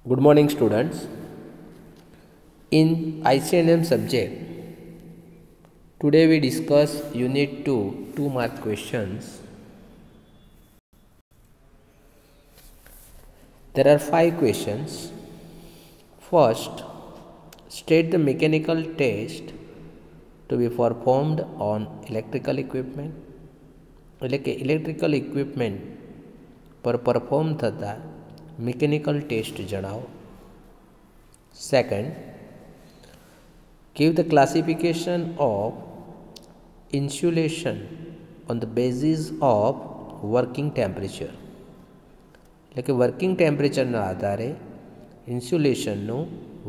Good morning, students. In ICNM subject, today we discuss Unit 2, 2-mark questions. There are 5 questions. First, state the mechanical test to be performed on electrical equipment. એટલે કે electrical equipment પર perform થતા mechanical test જણાવો. Second, give the classification of insulation on the basis of working temperature. એટલે કે working ટેમ્પરેચરના આધારે ઇન્સ્યુલેશનનું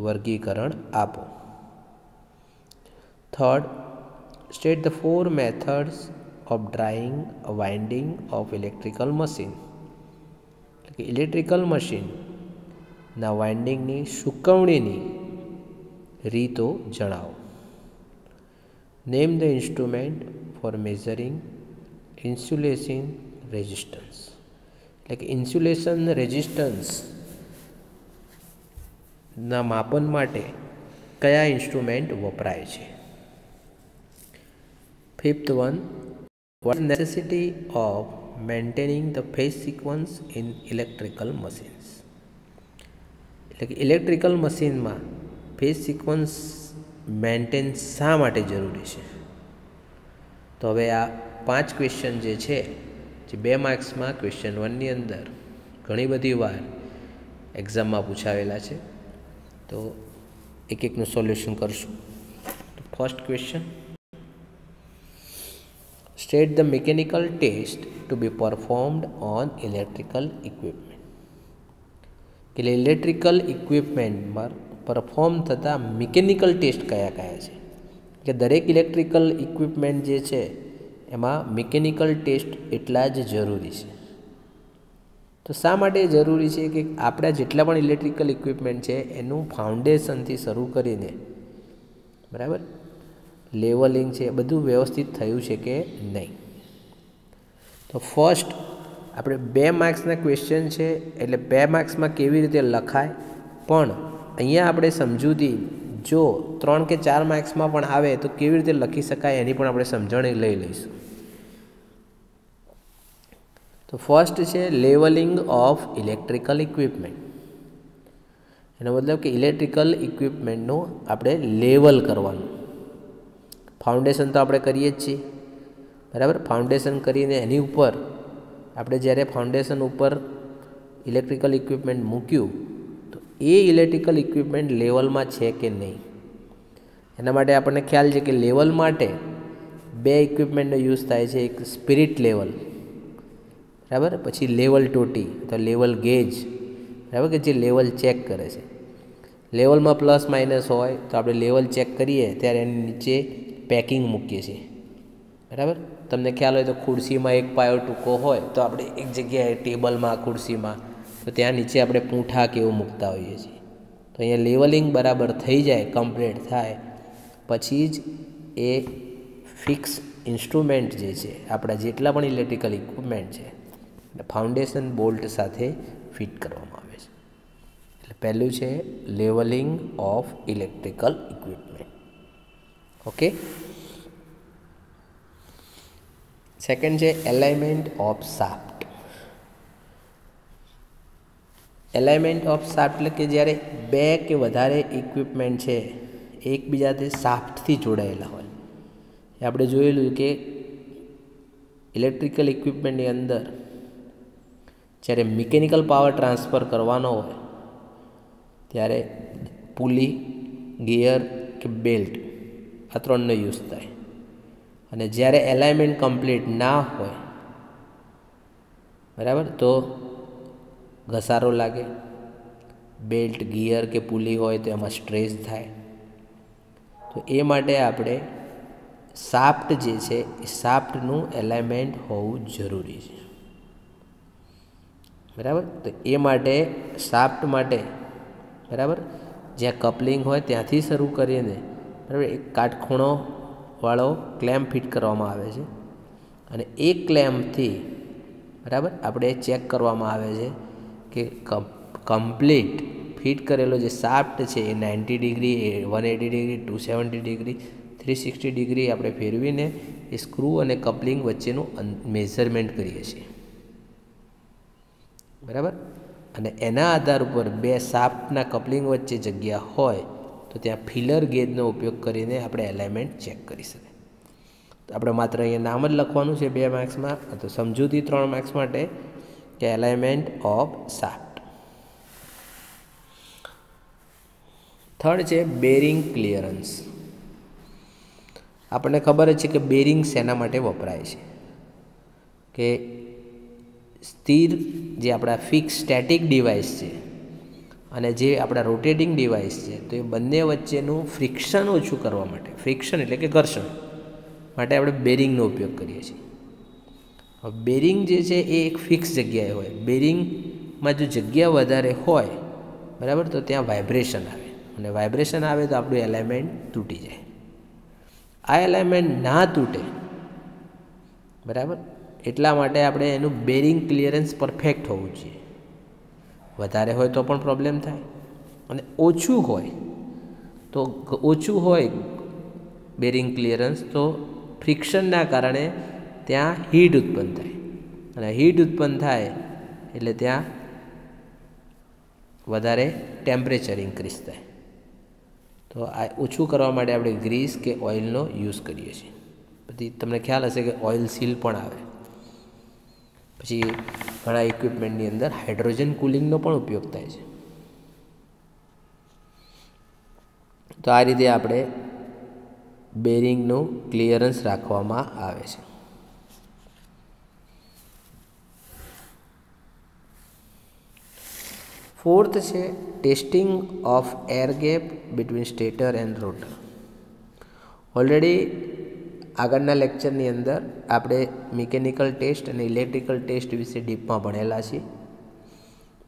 વર્ગીકરણ આપો. Third, state the 4 methods of drying a winding of electrical machine. એટલે કે ઇલેક્ટ્રિકલ મશીનના વાઇન્ડિંગની સુકવણીની રીતો જણાવો. Name the instrument for measuring insulation resistance. એટલે કે ઇન્સ્યુલેશન રેઝિસ્ટન્સના માપન માટે કયા ઇન્સ્ટ્રુમેન્ટ વપરાય છે. Fifth one, what is necessity of maintaining the phase sequence in electrical machines. એટલે કે ઇલેક્ટ્રિકલ મશીનમાં ફેઝ સિક્વન્સ મેન્ટેન શા માટે જરૂરી છે. તો હવે આ 5 ક્વેશ્ચન જે છે જે 2 માર્ક્સમાં ક્વેશ્ચન 1ની અંદર ઘણી બધી વાર એક્ઝામમાં પૂછાવેલા છે. તો એક એકનું સોલ્યુશન કરશું. First question, state the mechanical test to be performed on electrical equipment. એટલે ઇલેક્ટ્રિકલ ઇક્વિપમેન્ટમાં પરફોર્મ થતા મિકેનિકલ ટેસ્ટ કયા કયા છે. કે દરેક ઇલેક્ટ્રિકલ ઇક્વિપમેન્ટ જે છે એમાં મિકેનિકલ ટેસ્ટ એટલા જ જરૂરી છે. તો શા માટે જરૂરી છે કે આપણા જેટલા પણ ઇલેક્ટ્રિકલ ઇક્વિપમેન્ટ છે એનું ફાઉન્ડેશનથી શરૂ કરીને બરાબર લેવલિંગ છે બધું વ્યવસ્થિત થયું છે કે નહીં. તો ફર્સ્ટ આપણે 2 માર્ક્સના ક્વેશ્ચન છે એટલે 2 માર્ક્સમાં કેવી રીતે લખાય, પણ અહીંયા આપણે સમજૂતી જો 3 કે 4 માર્ક્સમાં પણ આવે તો કેવી રીતે લખી શકાય એની પણ આપણે સમજણ લઈ લઈશું. તો ફર્સ્ટ છે લેવલિંગ ઓફ ઇલેક્ટ્રિકલ ઇક્વિપમેન્ટ. એનો મતલબ કે ઇલેક્ટ્રિકલ ઇક્વિપમેન્ટનું આપણે લેવલ કરવાનું. ફાઉન્ડેશન તો આપણે કરીએ જ છીએ બરાબર. ફાઉન્ડેશન કરીને એની ઉપર આપણે જ્યારે ફાઉન્ડેશન ઉપર ઇલેક્ટ્રિકલ ઇક્વિપમેન્ટ મૂક્યું તો એ ઇલેક્ટ્રિકલ ઇક્વિપમેન્ટ લેવલમાં છે કે નહીં એના માટે આપણને ખ્યાલ છે કે લેવલ માટે 2 ઇક્વિપમેન્ટનો યુઝ થાય છે. એક સ્પિરિટ લેવલ બરાબર, પછી લેવલ ટોટી તો લેવલ ગેજ બરાબર કે જે લેવલ ચેક કરે છે. લેવલમાં પ્લસ માઇનસ હોય તો આપણે લેવલ ચેક કરીએ ત્યારે એની નીચે પેકિંગ મૂકીએ છીએ બરાબર. તમને ખ્યાલ હોય તો ખુરશીમાં એક પાયો ટૂંકો હોય તો આપણે એક જગ્યાએ ટેબલમાં ખુરશીમાં તો ત્યાં નીચે આપણે પૂંઠા કે એવું મૂકતા હોઈએ છીએ. તો અહીંયા લેવલિંગ બરાબર થઈ જાય, કમ્પ્લીટ થાય પછી જ એ ફિક્સ ઇન્સ્ટ્રુમેન્ટ જે છે આપણા જેટલા પણ ઇલેક્ટ્રિકલ ઇક્વિપમેન્ટ છે ફાઉન્ડેશન બોલ્ટ સાથે ફિટ કરવામાં આવે છે. એટલે પહેલું છે levelling of electrical equipment. Okay. Second છે alignment of shaft. Alignment of shaft એટલે કે જ્યારે 2 કે વધારે ઇક્વિપમેન્ટ છે એકબીજાથી શાફ્ટથી જોડાયેલા હોય. એ આપણે જોયેલું કે ઇલેક્ટ્રિકલ ઇક્વિપમેન્ટની અંદર જ્યારે મિકેનિકલ પાવર ટ્રાન્સફર કરવાનો હોય ત્યારે પુલી, ગિયર કે બેલ્ટ આ 3નો યુઝ થાય. અને જ્યારે એલાઇનમેન્ટ કમ્પ્લીટ ના હોય બરાબર તો ઘસારો લાગે. બેલ્ટ, ગિયર કે પુલી હોય તો એમાં સ્ટ્રેસ થાય. તો એ માટે આપણે શાફ્ટ જે છે એ શાફ્ટનું એલાઇનમેન્ટ હોવું જરૂરી છે બરાબર. તો એ માટે શાફ્ટ માટે બરાબર જ્યાં કપલિંગ હોય ત્યાંથી શરૂ કરીને બરાબર એક કાટખૂણો વાળો ક્લેમ્પ ફિટ કરવામાં આવે છે અને એ ક્લેમ્પથી બરાબર આપણે ચેક કરવામાં આવે છે કે કમ્પ્લીટ ફિટ કરેલો જે શાફ્ટ છે એ 90 ડિગ્રી, 180 ડિગ્રી, 270 ડિગ્રી, 360 ડિગ્રી આપણે ફેરવીને એ સ્ક્રૂ અને કપલિંગ વચ્ચેનું મેઝરમેન્ટ કરીએ છીએ, બરાબર. અને એના આધાર ઉપર બે શાફ્ટના કપલિંગ વચ્ચે જગ્યા હોય તો ત્યાં ફિલર ગેજનો ઉપયોગ કરીને આપણે એલાઇનમેન્ટ ચેક કરી શકીએ. તો આપણે માત્ર અહીંયા નામ જ લખવાનું છે 2 માર્ક્સમાં, તો સમજૂતી 3 માર્ક્સ માટે કે એલાઇનમેન્ટ ઓફ શાફ્ટ. થર્ડ છે બેરિંગ ક્લિયરન્સ. આપણને ખબર જ છે કે બેરિંગ શેના માટે વપરાય છે, કે સ્થિર જે આપણા ફિક્સ સ્ટેટિક ડિવાઇસ છે અને જે આપણા રોટેટિંગ ડિવાઇસ છે, તો એ બંને વચ્ચેનું ફ્રિક્શન ઓછું કરવા માટે, ફ્રિક્શન એટલે કે ઘર્ષણ માટે આપણે બેરિંગનો ઉપયોગ કરીએ છીએ. હવે બેરિંગ જે છે એ એક ફિક્સ જગ્યાએ હોય. બેરિંગમાં જો જગ્યા વધારે હોય, બરાબર, તો ત્યાં વાઇબ્રેશન આવે, અને વાઇબ્રેશન આવે તો આપણું એલાઇનમેન્ટ તૂટી જાય. આ એલાઇનમેન્ટ ના તૂટે, બરાબર, એટલા માટે આપણે એનું બેરિંગ ક્લિયરન્સ પરફેક્ટ હોવું જોઈએ. વધારે હોય તો પણ પ્રોબ્લેમ થાય, અને ઓછું હોય બેરિંગ ક્લિયરન્સ તો ફ્રિક્શનના કારણે ત્યાં હીટ ઉત્પન્ન થાય, અને હીટ ઉત્પન્ન થાય એટલે ત્યાં વધારે ટેમ્પરેચર ઇન્ક્રીઝ થાય. તો આ ઓછું કરવા માટે આપણે ગ્રીસ કે ઓઇલનો યુઝ કરીએ છીએ. પછી તમને ખ્યાલ હશે કે ઓઇલ સીલ પણ આવે. પછી ઘણા ઇક્વિપમેન્ટની અંદર હાઇડ્રોજન કુલિંગનો પણ ઉપયોગ થાય છે. તો આ રીતે આપણે બેરિંગનું ક્લિયરન્સ રાખવામાં આવે છે. ફોર્થ છે testing of air gap between stator and rotor. Already આગળના લેક્ચરની અંદર આપણે મિકેનિકલ ટેસ્ટ અને ઇલેક્ટ્રિકલ ટેસ્ટ વિશે ડીપમાં ભણેલા છીએ,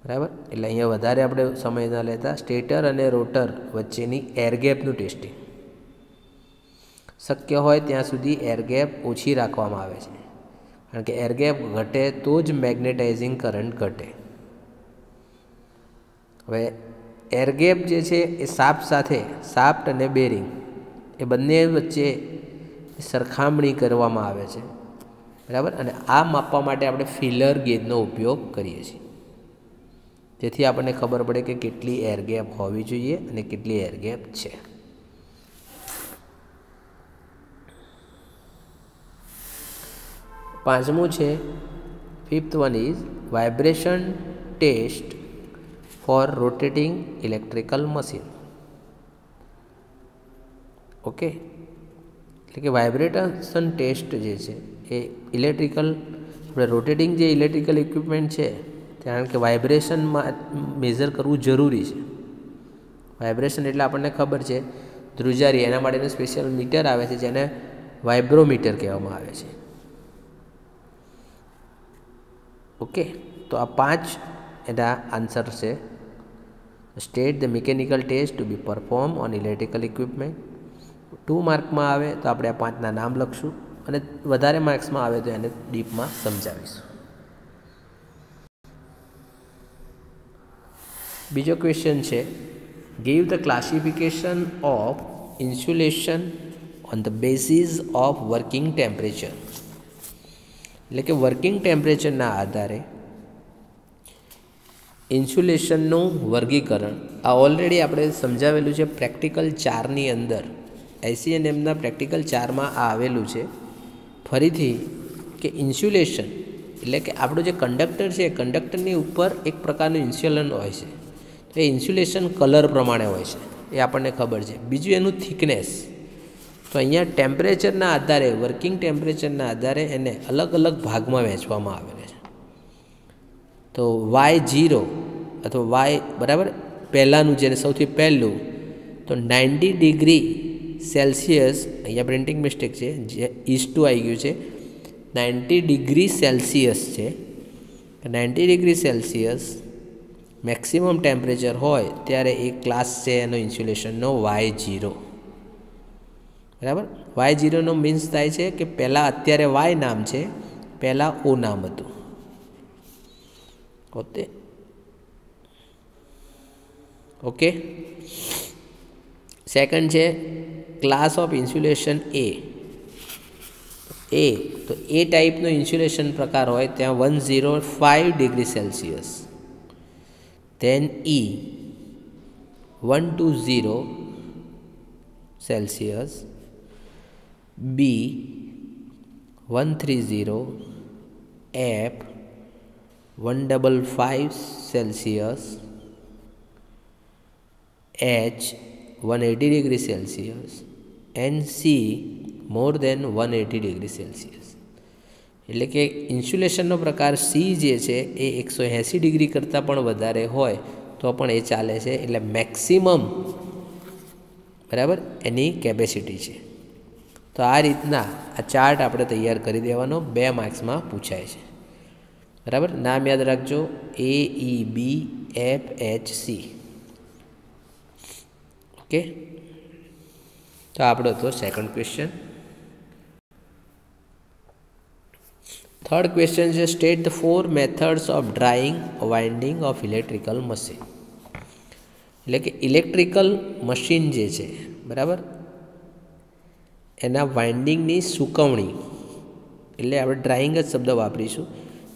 બરાબર. એટલે અહીંયા વધારે આપણે સમય ન લેતા સ્ટેટર અને રોટર વચ્ચેની એર ગેપનું ટેસ્ટિંગ. શક્ય હોય ત્યાં સુધી એર ગેપ ઓછી રાખવામાં આવે છે, કારણ કે એર ગેપ ઘટે તો જ મેગ્નેટાઇઝિંગ કરંટ ઘટે. હવે એર ગેપ જે છે એ શાફ્ટ અને બેરિંગ એ બંને વચ્ચે સરખામણી કરવામાં આવે છે, બરાબર. અને આ માપવા માટે આપણે ફિલર ગેજનો ઉપયોગ કરીએ છીએ, જેથી આપણને ખબર પડે કે કેટલી એર ગેપ હોવી જોઈએ અને કેટલી એર ગેપ છે. પાંચમું છે, fifth one is vibration test for rotating electrical machine. Okay, એટલે કે વાઇબ્રેશન ટેસ્ટ જે છે એ આપણે રોટેટિંગ જે ઇલેક્ટ્રિકલ ઇક્વિપમેન્ટ છે, કારણ કે વાઇબ્રેશનમાં મેઝર કરવું જરૂરી છે. વાઇબ્રેશન એટલે આપણને ખબર છે ધ્રુજારી, એના માટેનું સ્પેશિયલ મીટર આવે છે જેને વાઇબ્રોમીટર કહેવામાં આવે છે. ઓકે, તો આ 5 એના આન્સર છે. State the mechanical test to be perform on electrical equipment. 2 માર્કમાં આવે તો આપણે આ 5ના નામ લખશું, અને વધારે માર્ક્સમાં આવે તો એને ડીપમાં સમજાવીશું. બીજો ક્વેશ્ચન છે, give the classification of insulation on the basis of working temperature. એટલે કે વર્કિંગ ટેમ્પરેચરના આધારે ઇન્સ્યુલેશનનું વર્ગીકરણ. આ ઓલરેડી આપણે સમજાવેલું છે પ્રેક્ટિકલ 4ની અંદર. ICNMના પ્રેક્ટિકલ 4માં આ આવેલું છે. ફરીથી કે ઇન્સ્યુલેશન એટલે કે આપણું જે કંડક્ટર છે, કંડક્ટરની ઉપર એક પ્રકારનું ઇન્સ્યુલન હોય છે. તો એ ઇન્સ્યુલેશન કલર પ્રમાણે હોય છે, એ આપણને ખબર છે. બીજું એનું થિકનેસ. તો અહીંયા ટેમ્પરેચરના આધારે, વર્કિંગ ટેમ્પરેચરના આધારે એને અલગ અલગ ભાગમાં વહેંચવામાં આવેલા છે. તો Y0 અથવા Y બરાબર પહેલાંનું જેને સૌથી પહેલું, તો 90 ડિગ્રી સેલ્સિયસ, અહીંયા પ્રિન્ટિંગ મિસ્ટેક છે, જે ઈસ્ટુ આવી ગયું છે, 90 ડિગ્રી સેલ્સિયસ છે. 90 ડિગ્રી સેલ્સિયસ મેક્સિમમ ટેમ્પરેચર હોય ત્યારે એ ક્લાસ છે એનો ઇન્સ્યુલેશનનો Y0, બરાબર. Y0નો મીન્સ થાય છે કે પહેલાં અત્યારે Y નામ છે, પહેલાં O નામ હતું. ओके। सेकंड है क्लास ऑफ इन्स्युलेशन ए तो ए टाइपनो इन्स्युलेशन प्रकार होय त्यां 105 degree Celsius, then E 120 Celsius, B 130, F 155 Celsius, H 180 degree Celsius and C more than 180 degree Celsius. एटले के इन्स्युलेशननो प्रकार सी जे छे ए 180 डिग्री करता पण वधारे होय तो पण ए चाले छे, एटले मैक्सिमम बराबर एनी केपेसिटी छे। तो आ रीतना आ चार्ट आपणे तैयार करी देवानो, 2 मार्क्समां पूछाय छे। बराबर नाम याद राखजो AEBFHC। ओके, तो आपणो तो सेकंड क्वेश्चन। थर्ड क्वेश्चन है state the 4 methods of drawing winding of electrical machine. એટલે કે ઇલેક્ટ્રિકલ મશીન જે છે બરાબર એના વાઇન્ડિંગની સુકવણી એટલે આપણે ડ્રાઇંગ જ શબ્દ વાપરીશું,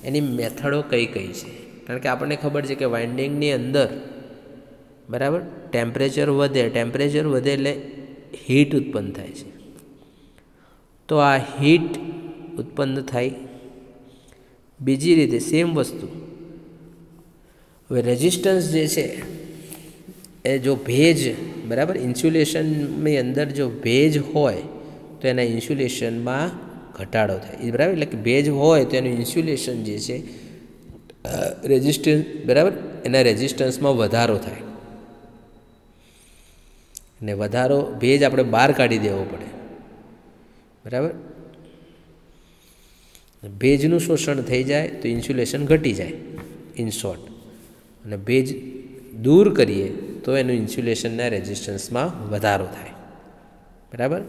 એની મેથડો કઈ કઈ છે। કારણ કે આપણને ખબર છે કે વાઇન્ડિંગની અંદર બરાબર ટેમ્પરેચર વધે એટલે હીટ ઉત્પન્ન થાય છે। તો આ હીટ ઉત્પન્ન થાય। બીજી રીતે સેમ વસ્તુ હવે રેઝિસ્ટન્સ જે છે એ જો ભેજ બરાબર ઇન્સ્યુલેશનની અંદર જો ભેજ હોય તો એના ઇન્સ્યુલેશનમાં ઘટાડો થાય બરાબર। એટલે કે ભેજ હોય તો એનું ઇન્સ્યુલેશન જે છે રેઝિસ્ટન્સ બરાબર એના રેઝિસ્ટન્સમાં વધારો થાય અને વધારો ભેજ આપણે બહાર કાઢી દેવો પડે બરાબર। ભેજનું શોષણ થઈ જાય તો ઇન્સ્યુલેશન ઘટી જાય ઇન શોર્ટ, અને ભેજ दूर करिए तो एनु इन्स्युलेशनना रेजिस्टन्समां वधारो थाय बराबर।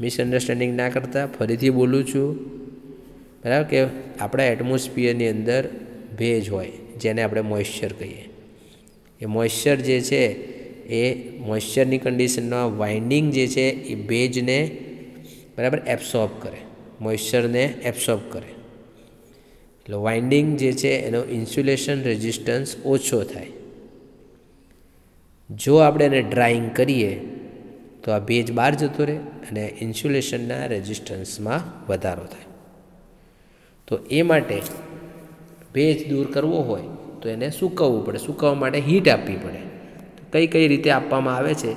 मिसअंडरस्टेन्डिंग ना करता फरीथी बोलूँ छूँ बराबर कि आपणा एटमोस्फियरनी अंदर भेज होय जेने आपणे मॉइस्चर कहीए। ए मॉइस्चर जे छे ए मॉइस्चरनी कंडिशनमां वाइंडिंग जे छे ए भेजने बराबर एब्सॉर्ब करे, मॉइस्चरने एब्सॉर्ब करे એટલે વાઇન્ડિંગ જે છે એનો ઇન્સ્યુલેશન રેઝિસ્ટન્સ ઓછો થાય। જો આપણે એને ડ્રાઇંગ કરીએ તો આ ભેજ બહાર જતો રહે અને ઇન્સ્યુલેશનના રેઝિસ્ટન્સમાં વધારો થાય। તો એ માટે ભેજ દૂર કરવો હોય તો એને સૂકવવું પડે, સૂકવવા માટે હીટ આપવી પડે। કઈ કઈ રીતે આપવામાં આવે છે?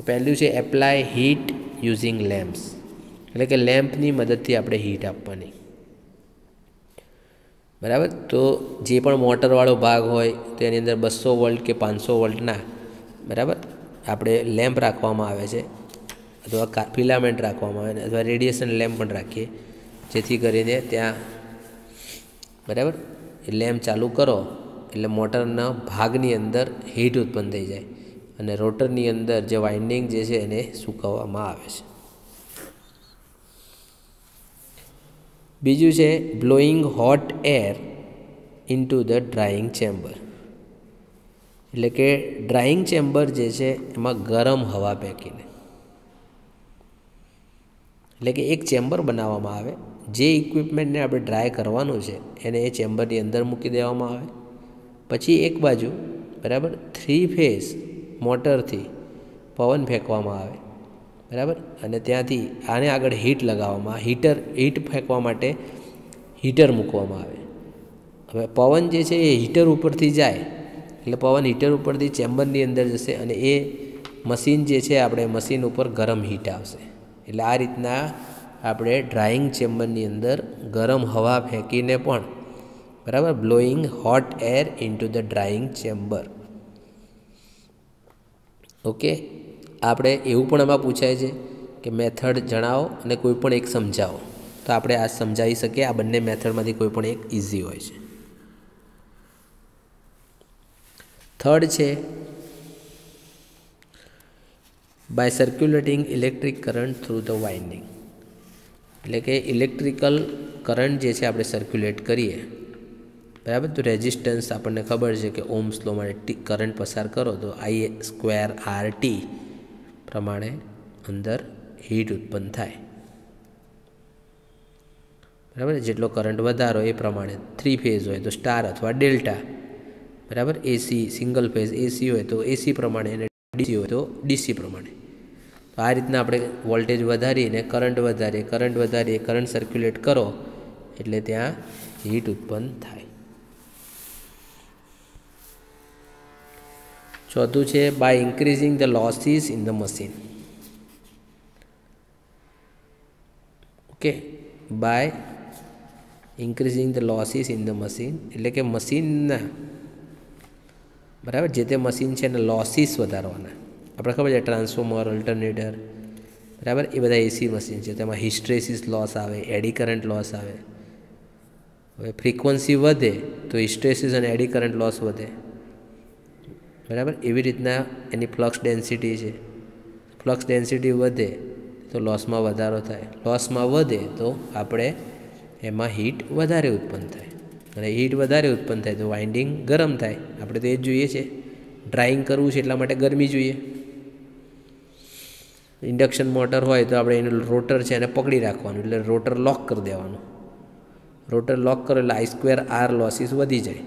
પહેલું છે એપ્લાય હીટ યુઝિંગ લેમ્પ્સ, એટલે કે લેમ્પની મદદથી આપણે હીટ આપવાની બરાબર। તો જે પણ મોટરવાળો ભાગ હોય તો એની અંદર 200 વોલ્ટ કે 500 વોલ્ટના બરાબર આપણે લેમ્પ રાખવામાં આવે છે, અથવા ફિલામેન્ટ રાખવામાં આવે અથવા રેડિયેશન લેમ્પ પણ રાખીએ, જેથી કરીને ત્યાં બરાબર એ લેમ્પ ચાલુ કરો એટલે મોટરના ભાગની અંદર હીટ ઉત્પન્ન થઈ જાય અને રોટરની અંદર જે વાઇન્ડિંગ જે છે એને સૂકવવામાં આવે છે। બીજું છે blowing hot air into the drawing chamber, એટલે કે ડ્રાઇંગ ચેમ્બર જે છે એમાં ગરમ હવા ફેંકીને, એટલે કે એક ચેમ્બર બનાવવામાં આવે, જે ઇક્વિપમેન્ટને આપણે ડ્રાય કરવાનું છે એને એ ચેમ્બરની અંદર મૂકી દેવામાં આવે। પછી એક બાજુ બરાબર 3 ફેઝ મોટરથી પવન ફેંકવામાં આવે બરાબર, અને ત્યાંથી આને આગળ હીટ લગાવવામાં હીટ ફેંકવા માટે હીટર મૂકવામાં આવે। હવે પવન જે છે એ હીટર ઉપરથી જાય એટલે પવન હીટર ઉપરથી ચેમ્બરની અંદર જશે અને એ મશીન જે છે આપણે મશીન ઉપર ગરમ હીટ આવશે। એટલે આ રીતના આપણે ડ્રાઇંગ ચેમ્બરની અંદર ગરમ હવા ફેંકીને પણ બરાબર blowing hot air into the drawing chamber. Okay, આપણે એવું પણ એમાં પૂછાય છે કે મેથડ જણાવો અને કોઈ પણ એક સમજાવો, તો આપણે આ સમજાવી શકીએ। આ બંને મેથડમાંથી કોઈ પણ એક ઇઝી હોય છે। થર્ડ છે by circulating electric current through the winding, એટલે કે ઇલેક્ટ્રિકલ કરંટ જે છે આપણે સર્ક્યુલેટ કરીએ बराबर। तो रेजिस्टन्स आपने खबर है कि ओम्स लॉ में करंट पसार करो तो I²RT प्रमाणे अंदर हीट उत्पन्न थाय, बराबर। जेटलो करंट वधारो ए प्रमाणे 3 फेज होय तो स्टार अथवा डेल्टा, बराबर। एसी सिंगल फेज एसी होय तो एसी प्रमाणे अने डीसी होय तो डीसी प्रमाणे। तो आ रीतना आपणे वोल्टेज वधारीने करंट वधारीए करंट सर्क्युलेट करो एटले त्यां हीट उत्पन्न थाय। चौथुं छे by increasing the losses in the machine. Okay, by increasing the losses in the machine एटले के मशीनना, बराबर, जे ते मशीन छे एना लॉसीस वधारवाना। आपणे खबर है ट्रांसफॉर्मर, अल्टरनेटर, बराबर, ए बधा एसी मशीन है, तेमां हिस्ट्रेसिस लॉस आवे, एडी करंट लॉस आवे। हवे फ्रीक्वन्सी वधे तो हिस्ट्रेसिस अने एडी करंट लॉस वधे, बराबर। एवी रीतना एनी फ्लक्स डेन्सिटी है, फ्लक्स डेन्सिटी वधे तो लॉस में वधारो थाय, लॉस में वधे तो आपणे एमां हीट वधारे उत्पन्न थाय, अने हीट वधारे उत्पन्न थाय तो वाइंडिंग गरम थाय। आपणे तो ए ज जोईए छे, ड्राइंग करवुं छे एटला माटे गरमी जोईए। इंडक्शन मोटर होय तो आपणे एनुं रोटर छे एने पकड़ी राखवानुं एटले रोटर लॉक कर देवानुं। रोटर लॉक करो एटले I²R लॉसीस वधी जाय,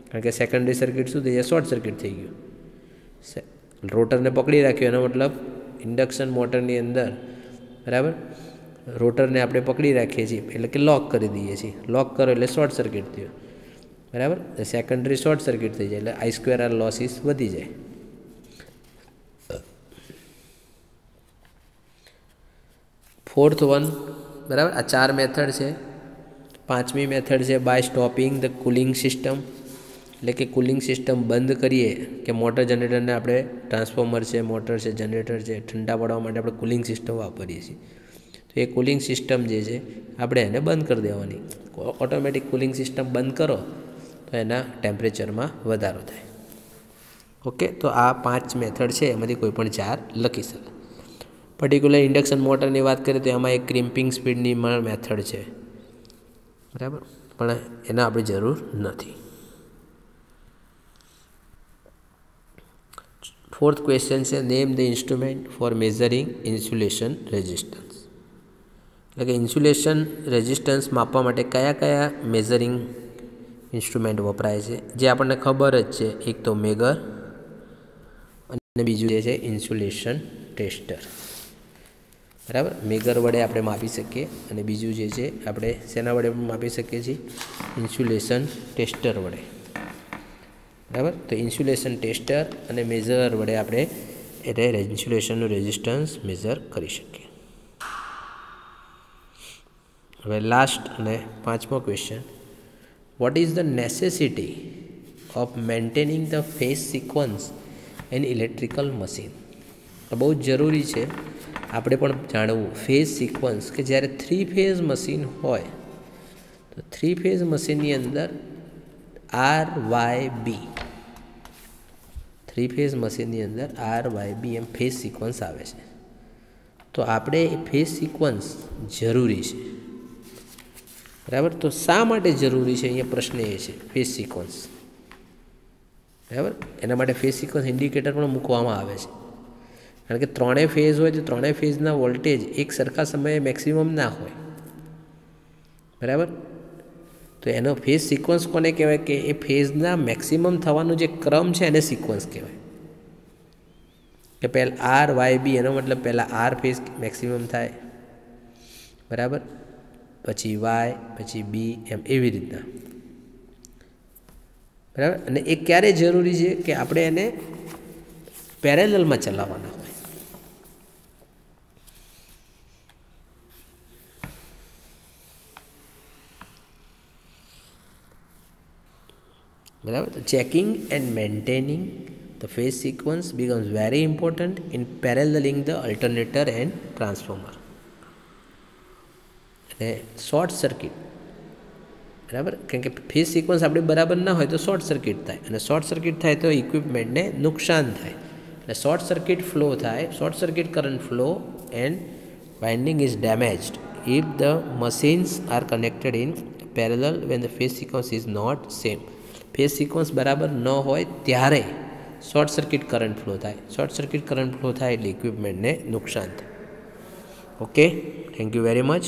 कारण के सेकंडरी सर्किट शुं थई जाय, शॉर्ट सर्किट थई गयुं। रोटर ने पकड़ी राख्यो एनो मतलब इंडक्शन मोटरनी अंदर, बराबर, रोटर ने आपणे पकड़ी राखीए छीए एटले के लॉक करी दईए छीए। लॉक करो एटले शॉर्ट सर्किट थयो, बराबर। सेकंडरी शॉर्ट सर्किट थई जाय एटले I²R लॉसीस वधी जाय। फोर्थ वन, बराबर, आ 4 मेथड है। 5મી मेथड है by stopping the cooling system, एटले के कूलिंग सिस्टम बंद करिए कि मोटर जनरेटर ने आपणे ट्रांसफॉर्मर है, मोटर है, जनरेटर है, ठंडा पड़वा माटे आपणे कूलिंग सिस्टम वापरीए छीए। तो ये कूलिंग सिस्टम जे छे आपणे एने बंद कर देवानी। ऑटोमेटिक कूलिंग सिस्टम बंद करो तो एना टेम्परेचर में वधारो थाय। ओके, तो आ 5 मेथड है, एमांथी कोईपण 4 लखी शकाय। पर्टिक्युलर इंडक्शन मोटर की बात करें तो एमां एक क्रिम्पिंग स्पीडनी मेथड है, बराबर, पण एना आपणे जरूर नथी। फोर्थ क्वेश्चन है name the instrument for measuring insulation resistance, एटले के इंसुलेशन रेजिस्टन्स मापवा माटे कया कया मेजरिंग इंस्ट्रूमेंट वपराय छे, जे आपणे खबर ज छे। एक तो मेगर अने बीजुं जे छे इंसुलेशन टेस्टर, बराबर। मेगर वडे आपणे मापी सकीए अने बीजुं जे छे आपणे शेना वडे मापी सकीए छीए, इंसुलेशन टेस्टर वडे, बराबर। तो इंसुलेशन टेस्टर अने मेजर वडे आपणे एटले इंसुलेशननुं रेजिस्टन्स मेजर करी शकीए। हवे लास्ट अने 5मो question, what is the necessity of maintaining the phase sequence in electrical machine. तो बहुत जरूरी है आपणे पण जाणवुं फेज सीक्वन्स के ज्यारे 3 फेज मशीन होय तो 3 फेज मशीननी अंदर RYB, 3 फेज मशीननी अंदर RYB एम फेज सीक्वन्स आवे छे। तो आपणे फेज सीक्वन्स जरूरी है, बराबर। तो शा माटे जरूरी है, अहींया प्रश्न ए छे फेज सीक्वन्स, बराबर। एना माटे फेज सीक्वन्स इंडिकेटर पण मूकवामां आवे छे, कारण के 3 फेज होय तो 3 फेजना वोल्टेज एक सरखा समये मैक्सिमम ना होय, बराबर। तो एनो फेज सीक्वन्स कोने कहेवाय के ए फेजना मैक्सिमम थवानो जे क्रम है एने सीक्वन्स कहेवाय। के पहला RYB एनो मतलब पहला R फेज मैक्सिमम थाय, बराबर, पछी Y, पछी B एम एवी रीतना, बराबर। अने ए क्यारे जरूरी है कि आपणे एने पेरेलल में चलाववाना होय, बराबर। तो checking and maintaining the phase sequence becomes very important in paralleling the alternator and transformer. अने शॉर्ट सर्किट, बराबर, कारण के फेज सीक्वन्स आपणे बराबर ना होय तो शॉर्ट सर्किट थाय, अने शॉर्ट सर्किट थाय तो इक्विपमेंट ने नुकसान थाय, एटले शॉर्ट सर्किट फ्लो थाय, short circuit current flow and winding is damaged if the machines are connected in parallel when the phase sequence is not same. phase sequence बराबर न होय त्यारे शॉर्ट सर्किट करंट फ्लो थाय. Short circuit current flow थाय એટલે ઇક્વિપમેન્ટને નુકસાન થાય. Okay, thank you very much.